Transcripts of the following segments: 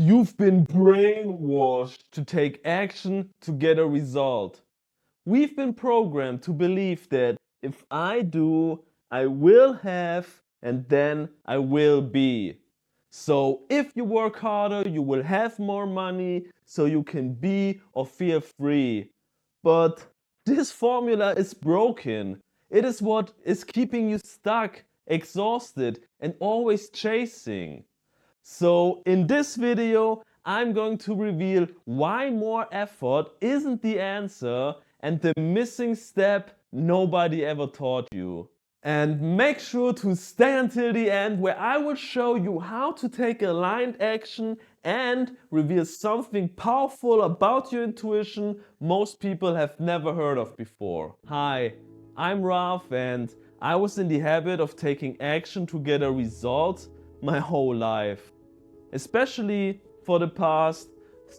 You've been brainwashed to take action to get a result. We've been programmed to believe that if I do, I will have, and then I will be. So if you work harder, you will have more money so you can be or feel free. But this formula is broken. It is what is keeping you stuck, exhausted, and always chasing. So in this video, I'm going to reveal why more effort isn't the answer and the missing step nobody ever taught you. And make sure to stay until the end, where I will show you how to take aligned action and reveal something powerful about your intuition most people have never heard of before. Hi, I'm Ralph, and I was in the habit of taking action to get a result my whole life. Especially for the past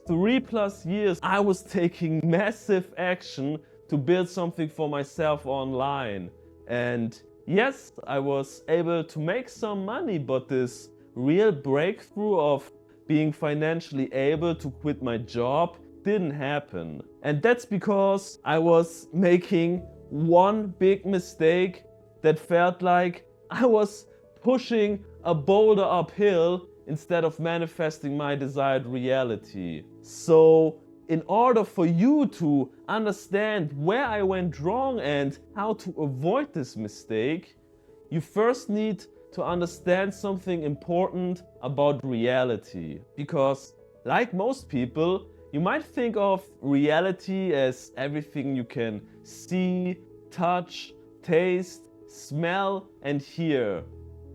3+ years, I was taking massive action to build something for myself online. And yes, I was able to make some money, but this real breakthrough of being financially able to quit my job didn't happen. And that's because I was making one big mistake that felt like I was pushing a boulder uphill instead of manifesting my desired reality. So in order for you to understand where I went wrong and how to avoid this mistake, you first need to understand something important about reality. Because like most people, you might think of reality as everything you can see, touch, taste, smell, and hear.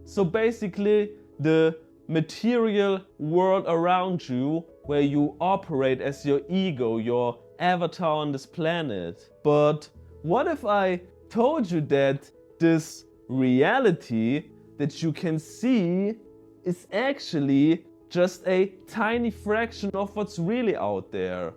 So basically, the material world around you, where you operate as your ego, your avatar on this planet. But what if I told you that this reality that you can see is actually just a tiny fraction of what's really out there?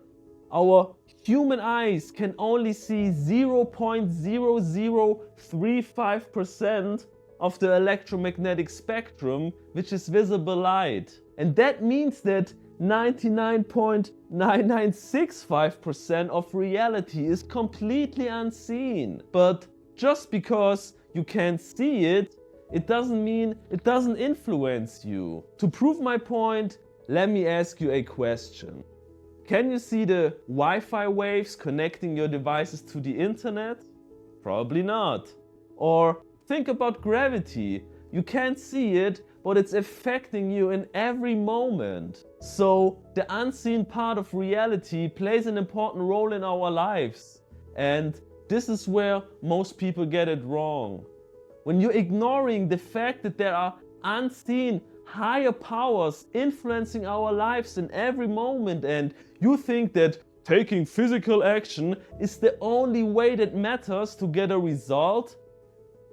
Our human eyes can only see 0.0035% of the electromagnetic spectrum, which is visible light. And that means that 99.9965% of reality is completely unseen. But just because you can't see it, it doesn't mean it doesn't influence you. To prove my point, let me ask you a question. Can you see the Wi-Fi waves connecting your devices to the internet? Probably not. Or think about gravity. You can't see it, but it's affecting you in every moment. So the unseen part of reality plays an important role in our lives. And this is where most people get it wrong. When you're ignoring the fact that there are unseen higher powers influencing our lives in every moment, and you think that taking physical action is the only way that matters to get a result,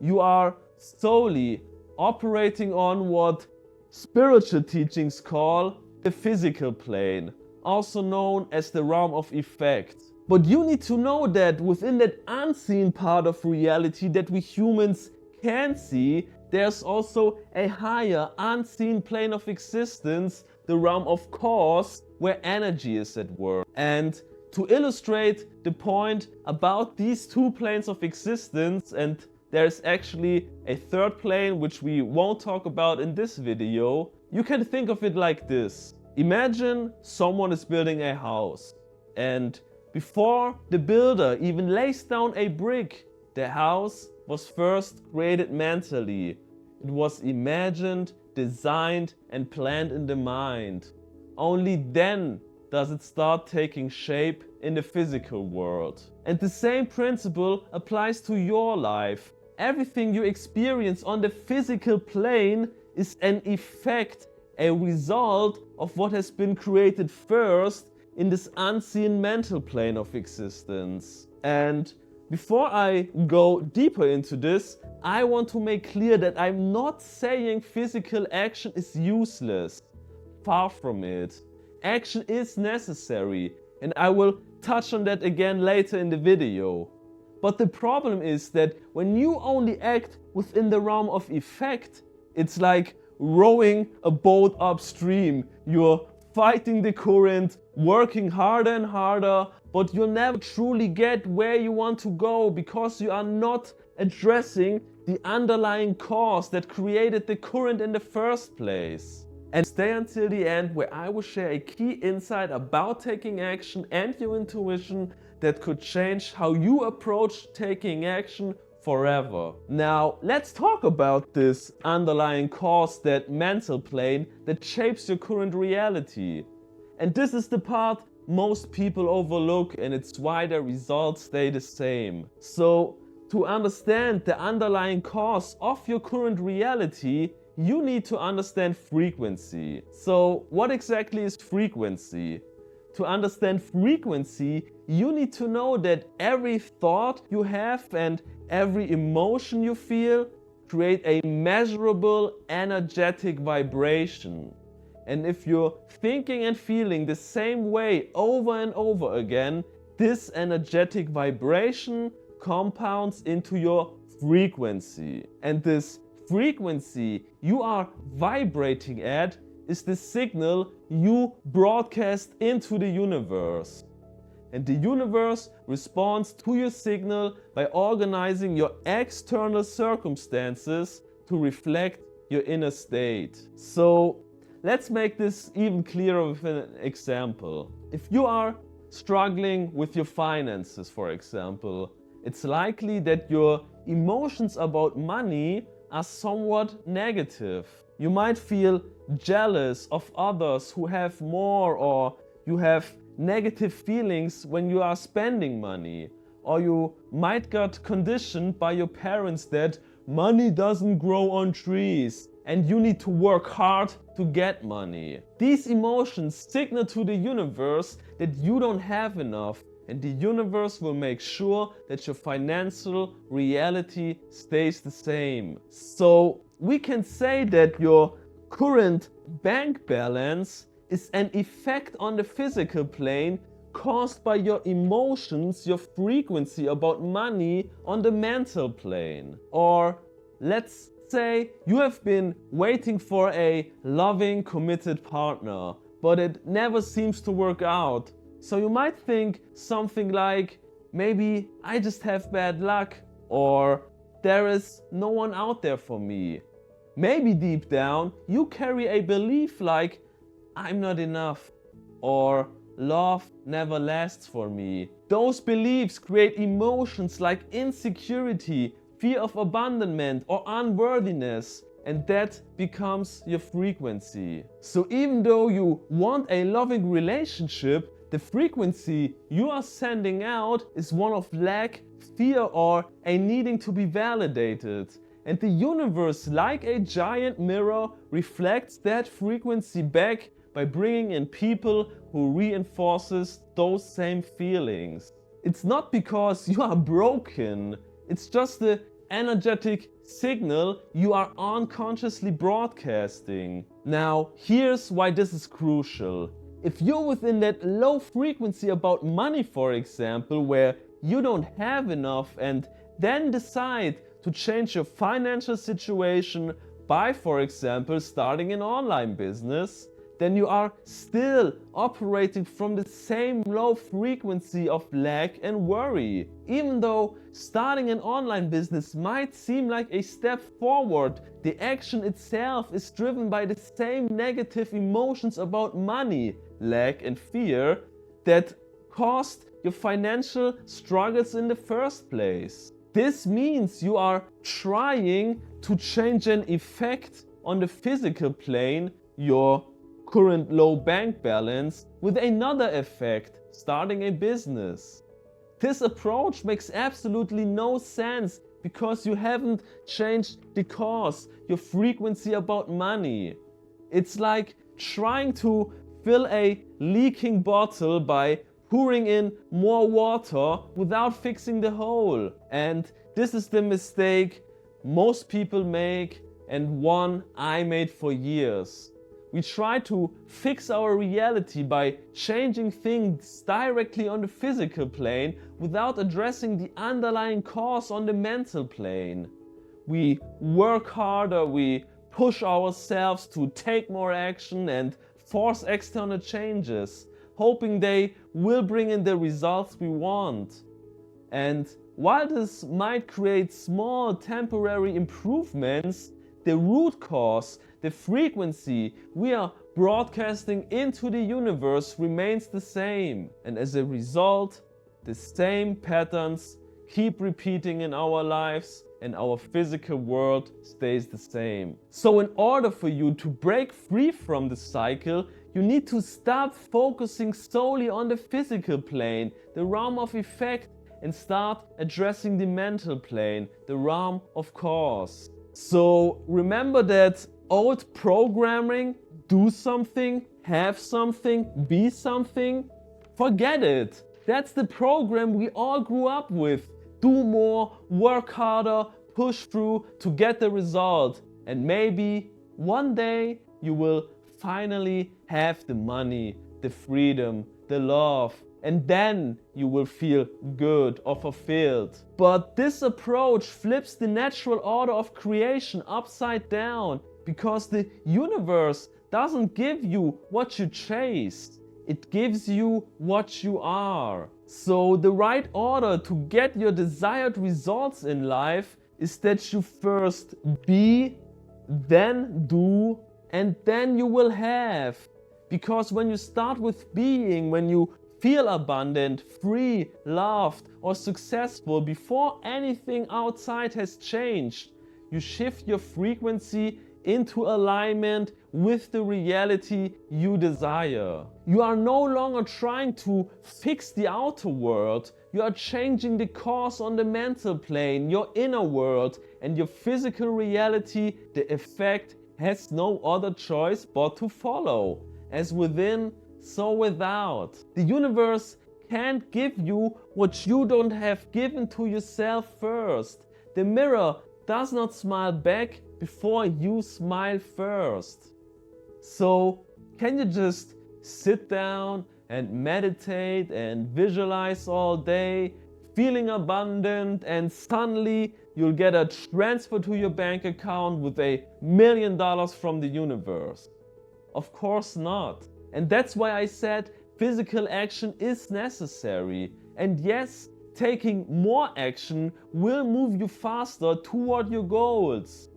you are solely operating on what spiritual teachings call the physical plane, also known as the realm of effect. But you need to know that within that unseen part of reality that we humans can see, there's also a higher unseen plane of existence, the realm of cause, where energy is at work. And to illustrate the point about these two planes of existence, and there's actually a third plane which we won't talk about in this video, you can think of it like this. Imagine someone is building a house, and before the builder even lays down a brick, the house was first created mentally. It was imagined, designed, and planned in the mind. Only then does it start taking shape in the physical world. And the same principle applies to your life. Everything you experience on the physical plane is an effect, a result of what has been created first in this unseen mental plane of existence. And before I go deeper into this, I want to make clear that I'm not saying physical action is useless. Far from it. Action is necessary, and I will touch on that again later in the video. But the problem is that when you only act within the realm of effect, it's like rowing a boat upstream. You're fighting the current, working harder and harder, but you'll never truly get where you want to go because you are not addressing the underlying cause that created the current in the first place. And stay until the end, where I will share a key insight about taking action and your intuition that could change how you approach taking action forever. Now, let's talk about this underlying cause, that mental plane that shapes your current reality. And this is the part most people overlook, and it's why their results stay the same. So, to understand the underlying cause of your current reality, you need to understand frequency. So, what exactly is frequency? To understand frequency, you need to know that every thought you have and every emotion you feel create a measurable energetic vibration. And if you're thinking and feeling the same way over and over again, this energetic vibration compounds into your frequency. And this frequency you are vibrating at is the signal you broadcast into the universe. And the universe responds to your signal by organizing your external circumstances to reflect your inner state. So let's make this even clearer with an example. If you are struggling with your finances, for example, it's likely that your emotions about money are somewhat negative. You might feel jealous of others who have more, or you have negative feelings when you are spending money, or you might get conditioned by your parents that money doesn't grow on trees and you need to work hard to get money. These emotions signal to the universe that you don't have enough, and the universe will make sure that your financial reality stays the same. So we can say that your current bank balance is an effect on the physical plane caused by your emotions, your frequency about money on the mental plane. Or let's say you have been waiting for a loving, committed partner, but it never seems to work out. So you might think something like, maybe I just have bad luck, or there is no one out there for me. Maybe deep down you carry a belief like, I'm not enough, or love never lasts for me. Those beliefs create emotions like insecurity, fear of abandonment, or unworthiness, and that becomes your frequency. So even though you want a loving relationship, the frequency you are sending out is one of lack, fear, or a needing to be validated. And the universe, like a giant mirror, reflects that frequency back by bringing in people who reinforces those same feelings. It's not because you are broken, it's just the energetic signal you are unconsciously broadcasting. Now, here's why this is crucial. If you're within that low frequency about money, for example, where you don't have enough, and then decide to change your financial situation by, for example, starting an online business, then you are still operating from the same low frequency of lack and worry. Even though starting an online business might seem like a step forward, the action itself is driven by the same negative emotions about money, lack, and fear that caused your financial struggles in the first place. This means you are trying to change an effect on the physical plane, your current low bank balance, with another effect, starting a business. This approach makes absolutely no sense because you haven't changed the cause, your frequency about money. It's like trying to fill a leaking bottle by pouring in more water without fixing the hole. And this is the mistake most people make, and one I made for years. We try to fix our reality by changing things directly on the physical plane without addressing the underlying cause on the mental plane. We work harder, we push ourselves to take more action and force external changes, hoping they will bring in the results we want. And while this might create small temporary improvements, the root cause, the frequency we are broadcasting into the universe remains the same. And as a result, the same patterns keep repeating in our lives and our physical world stays the same. So in order for you to break free from the cycle, you need to stop focusing solely on the physical plane, the realm of effect, and start addressing the mental plane, the realm of cause. So remember that old programming, do something, have something, be something, forget it. That's the program we all grew up with. Do more, work harder, push through to get the result. And maybe one day you will finally have the money, the freedom, the love, and then you will feel good or fulfilled. But this approach flips the natural order of creation upside down, because the universe doesn't give you what you chase. It gives you what you are. So the right order to get your desired results in life is that you first be, then do, and then you will have. Because when you start with being, when you feel abundant, free, loved, or successful before anything outside has changed, you shift your frequency into alignment with the reality you desire. You are no longer trying to fix the outer world. You are changing the course on the mental plane, your inner world, and your physical reality. The effect has no other choice but to follow. As within, so without. The universe can't give you what you don't have given to yourself first. The mirror does not smile back before you smile first. So can you just sit down and meditate and visualize all day, feeling abundant, and suddenly you'll get a transfer to your bank account with $1 million from the universe? Of course not. And that's why I said physical action is necessary. And yes, taking more action will move you faster toward your goals.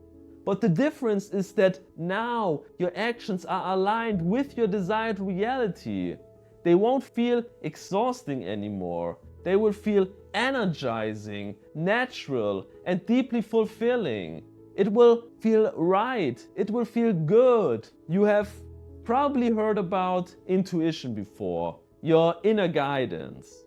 But the difference is that now your actions are aligned with your desired reality. They won't feel exhausting anymore. They will feel energizing, natural, and deeply fulfilling. It will feel right. It will feel good. You have probably heard about intuition before, your inner guidance.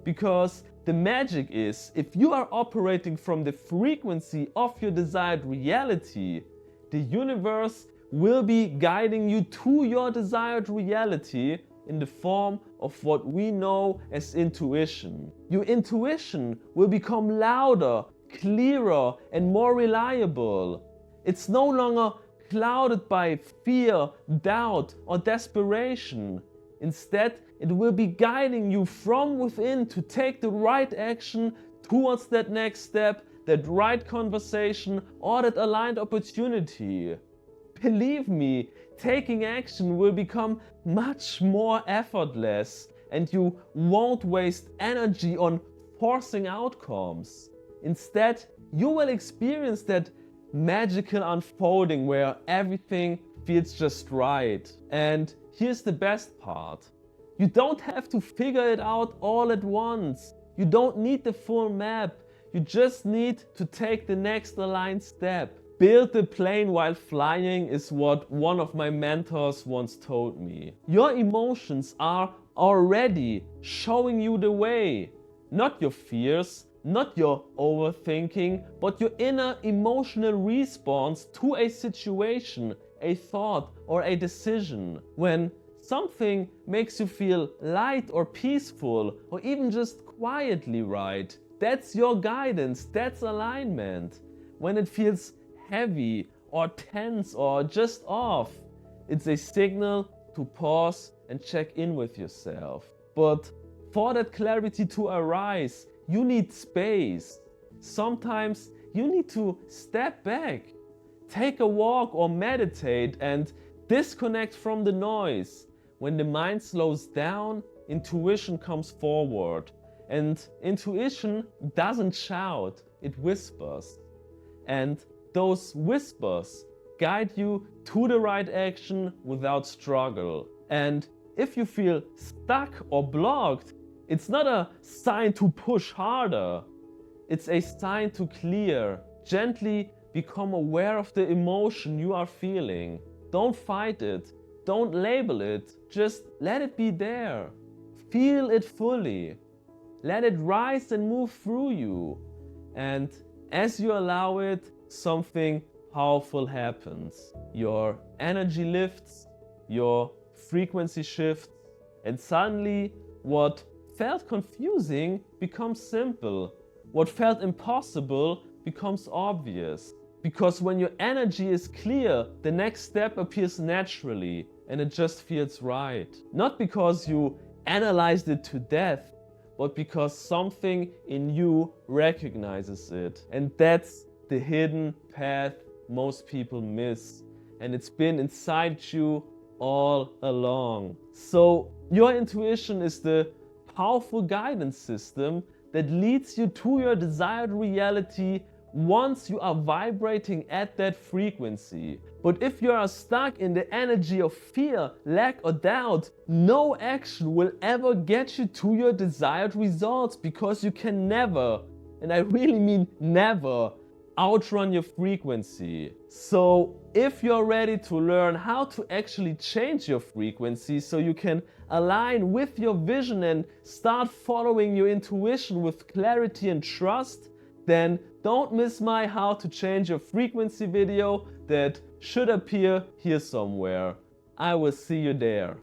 Because the magic is, if you are operating from the frequency of your desired reality, the universe will be guiding you to your desired reality in the form of what we know as intuition. Your intuition will become louder, clearer, and more reliable. It's no longer clouded by fear, doubt, or desperation. Instead, it will be guiding you from within to take the right action towards that next step, that right conversation, or that aligned opportunity. Believe me, taking action will become much more effortless, and you won't waste energy on forcing outcomes. Instead, you will experience that magical unfolding where everything feels just right. And here's the best part. You don't have to figure it out all at once. You don't need the full map. You just need to take the next aligned step. Build the plane while flying is what one of my mentors once told me. Your emotions are already showing you the way. Not your fears, not your overthinking, but your inner emotional response to a situation, a thought, or a decision. When something makes you feel light or peaceful, or even just quietly right, that's your guidance, that's alignment. When it feels heavy or tense or just off, it's a signal to pause and check in with yourself. But for that clarity to arise, you need space. Sometimes you need to step back, take a walk or meditate and disconnect from the noise. When the mind slows down, intuition comes forward. And intuition doesn't shout, it whispers. And those whispers guide you to the right action without struggle. And if you feel stuck or blocked, it's not a sign to push harder. It's a sign to clear. Gently become aware of the emotion you are feeling. Don't fight it. Don't label it. Just let it be there. Feel it fully. Let it rise and move through you. And as you allow it, something powerful happens. Your energy lifts, your frequency shifts, and suddenly what felt confusing becomes simple. What felt impossible becomes obvious. Because when your energy is clear, the next step appears naturally and it just feels right. Not because you analyzed it to death, but because something in you recognizes it. And that's the hidden path most people miss. And it's been inside you all along. So your intuition is the powerful guidance system that leads you to your desired reality once you are vibrating at that frequency. But if you are stuck in the energy of fear, lack, or doubt, no action will ever get you to your desired results, because you can never, and I really mean never, outrun your frequency. So if you're ready to learn how to actually change your frequency so you can align with your vision and start following your intuition with clarity and trust, then don't miss my How to Change Your Frequency video that should appear here somewhere. I will see you there.